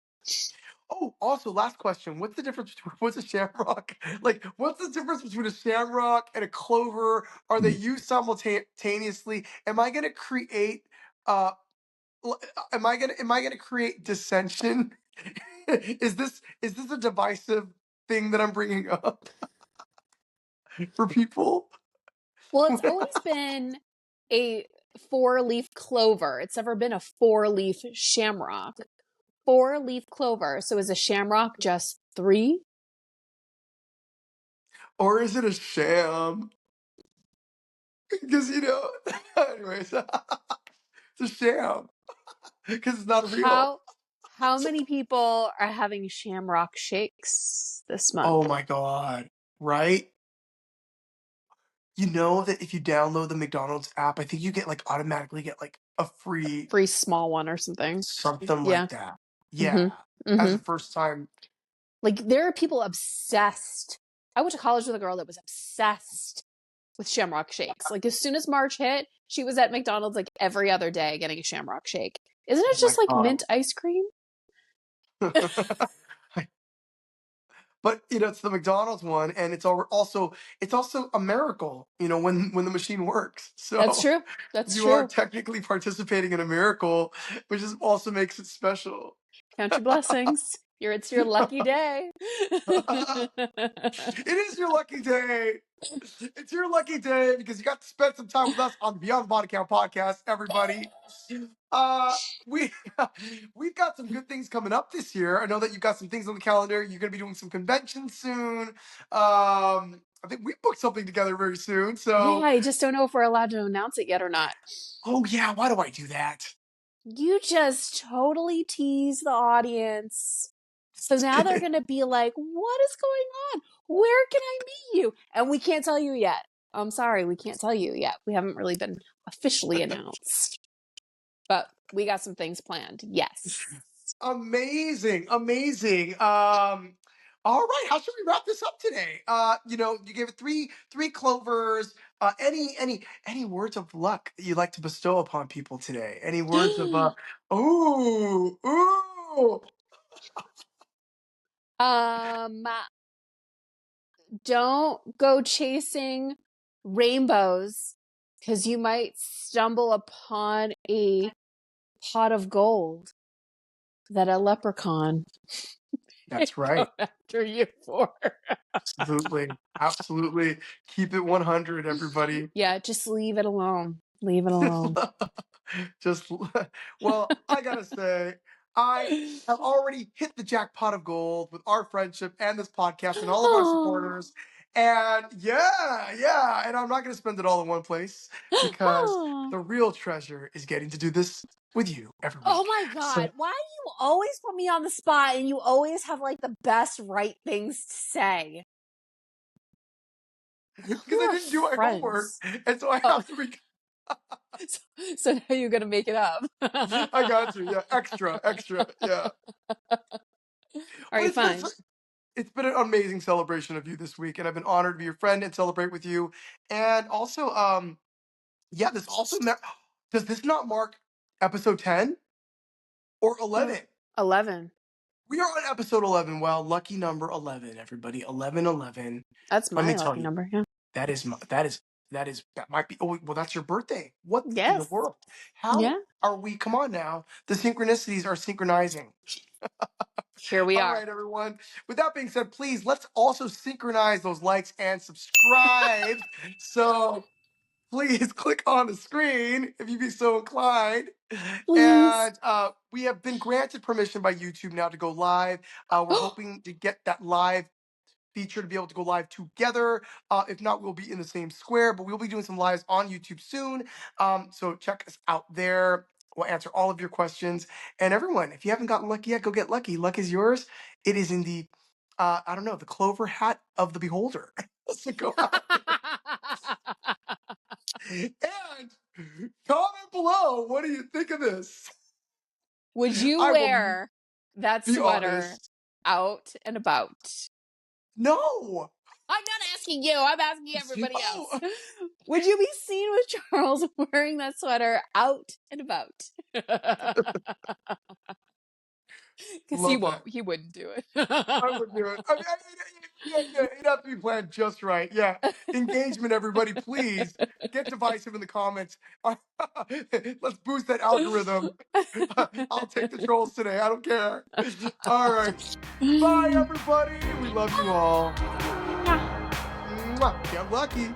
[SPEAKER 1] Oh, also, last question. What's the difference between what's a shamrock? Like, what's the difference between a shamrock and a clover? Are they used simultaneously? Am I gonna create uh am I gonna create dissension? Is this a divisive thing that I'm bringing up for people?
[SPEAKER 2] Well, it's always been a 4-leaf clover. It's never been a 4-leaf shamrock. 4-leaf clover. So is a shamrock just 3?
[SPEAKER 1] Or is it a sham? Because anyways, it's a sham because it's not real.
[SPEAKER 2] How many people are having shamrock shakes this
[SPEAKER 1] Oh
[SPEAKER 2] month?
[SPEAKER 1] my god! Right? You know that if you download the McDonald's app, I think you get like automatically get like a free
[SPEAKER 2] Free small one or something.
[SPEAKER 1] something
[SPEAKER 2] Yeah.
[SPEAKER 1] like that. Yeah,
[SPEAKER 2] Mm-hmm.
[SPEAKER 1] as
[SPEAKER 2] Mm-hmm.
[SPEAKER 1] the first time.
[SPEAKER 2] Like there are people obsessed. I went to college with a girl that was obsessed with shamrock shakes. Like as soon as March hit, she was at McDonald's like every other day getting a shamrock shake. Isn't
[SPEAKER 1] Oh
[SPEAKER 2] it
[SPEAKER 1] my
[SPEAKER 2] just like
[SPEAKER 1] god!
[SPEAKER 2] mint ice cream?
[SPEAKER 1] but it's the McDonald's one, and it's also a miracle, when the machine works.
[SPEAKER 2] That's
[SPEAKER 1] So
[SPEAKER 2] true. That's
[SPEAKER 1] you are
[SPEAKER 2] true.
[SPEAKER 1] technically participating in a miracle, which also makes it special.
[SPEAKER 2] Count your blessings. It's your lucky day.
[SPEAKER 1] It is your lucky day. It's your lucky day because you got to spend some time with us on the Beyond the Body Count podcast, everybody. Uh, we we've got some good things coming up this year. I know that you've got some things on the calendar. You're going to be doing some conventions soon. I think we booked something together very soon.
[SPEAKER 2] Yeah,
[SPEAKER 1] So,
[SPEAKER 2] I just don't know if we're allowed to announce it yet or not.
[SPEAKER 1] oh yeah, why do I do that?
[SPEAKER 2] You just totally tease the audience. So now they're going to be like, what is going on? Where can I meet you? And we can't tell you yet. I'm sorry, we can't tell you yet. We haven't really been officially announced. But we got some things planned. Yes.
[SPEAKER 1] Amazing, amazing. All right, how should we wrap this up today? You gave it three clovers. Any words of luck that you'd like to bestow upon people today? Any words of ooh, ooh.
[SPEAKER 2] um don't go chasing rainbows because you might stumble upon a pot of gold that a leprechaun
[SPEAKER 1] That's
[SPEAKER 2] go
[SPEAKER 1] right.
[SPEAKER 2] after you for.
[SPEAKER 1] Absolutely. Absolutely. Keep it 100, everybody.
[SPEAKER 2] Yeah, just leave it alone. Leave it alone.
[SPEAKER 1] Just well, I gotta say, I have already hit the jackpot of gold with our friendship and this podcast and all of our supporters. And yeah, and I'm not gonna spend it all in one place because the real treasure is getting to do this with you every
[SPEAKER 2] Oh
[SPEAKER 1] week.
[SPEAKER 2] my
[SPEAKER 1] So
[SPEAKER 2] God. Why do you always put me on the spot and you always have like the best right things to say?
[SPEAKER 1] because I
[SPEAKER 2] We're
[SPEAKER 1] didn't do my homework,
[SPEAKER 2] friends.
[SPEAKER 1] and so I
[SPEAKER 2] Oh,
[SPEAKER 1] have to be
[SPEAKER 2] so now you're going to make it up.
[SPEAKER 1] I got you. Yeah, extra. Yeah.
[SPEAKER 2] All
[SPEAKER 1] But
[SPEAKER 2] right, fine.
[SPEAKER 1] it's been an amazing celebration of you this week, and I've been honored to be your friend and celebrate with you. And also, yeah, this also does this not mark episode 10 or 11?
[SPEAKER 2] 11.
[SPEAKER 1] We are on episode 11. Well, lucky number 11, everybody. 1111.
[SPEAKER 2] That's
[SPEAKER 1] Let me
[SPEAKER 2] my
[SPEAKER 1] tell
[SPEAKER 2] lucky
[SPEAKER 1] you,
[SPEAKER 2] number. Yeah.
[SPEAKER 1] that might be. Oh, well, that's your birthday. What in the
[SPEAKER 2] Yes.
[SPEAKER 1] world? How
[SPEAKER 2] Yeah.
[SPEAKER 1] are we? Come on now. The synchronicities are synchronizing.
[SPEAKER 2] Here we
[SPEAKER 1] All
[SPEAKER 2] are.
[SPEAKER 1] right, everyone. With that being said, please let's also synchronize those likes and subscribe. So please click on the screen if you be so inclined.
[SPEAKER 2] Please.
[SPEAKER 1] And we have been granted permission by YouTube now to go live. We're hoping to get that live feature to be able to go live together. If not, we'll be in the same square, but we'll be doing some lives on YouTube soon. So check us out there. We'll answer all of your questions. And everyone, if you haven't gotten lucky yet, go get lucky. Luck is yours. It is in the, I don't know, the clover hat of the beholder. So go out and comment below. What do you think of this?
[SPEAKER 2] Would you
[SPEAKER 1] I will
[SPEAKER 2] wear that
[SPEAKER 1] be
[SPEAKER 2] sweater
[SPEAKER 1] honest.
[SPEAKER 2] out and about?
[SPEAKER 1] No.
[SPEAKER 2] I'm not asking you. I'm asking everybody else.
[SPEAKER 1] Oh.
[SPEAKER 2] Would you be seen with Charles wearing that sweater out and about? Because he
[SPEAKER 1] Love
[SPEAKER 2] won't.
[SPEAKER 1] that.
[SPEAKER 2] He wouldn't do it.
[SPEAKER 1] I would do it. I mean, yeah, it'd have to be planned just right. Yeah. Engagement, everybody, please get divisive in the comments. Let's boost that algorithm. I'll take the trolls today. I don't care. All right. Bye, everybody. We love you all. Mwah. Get lucky.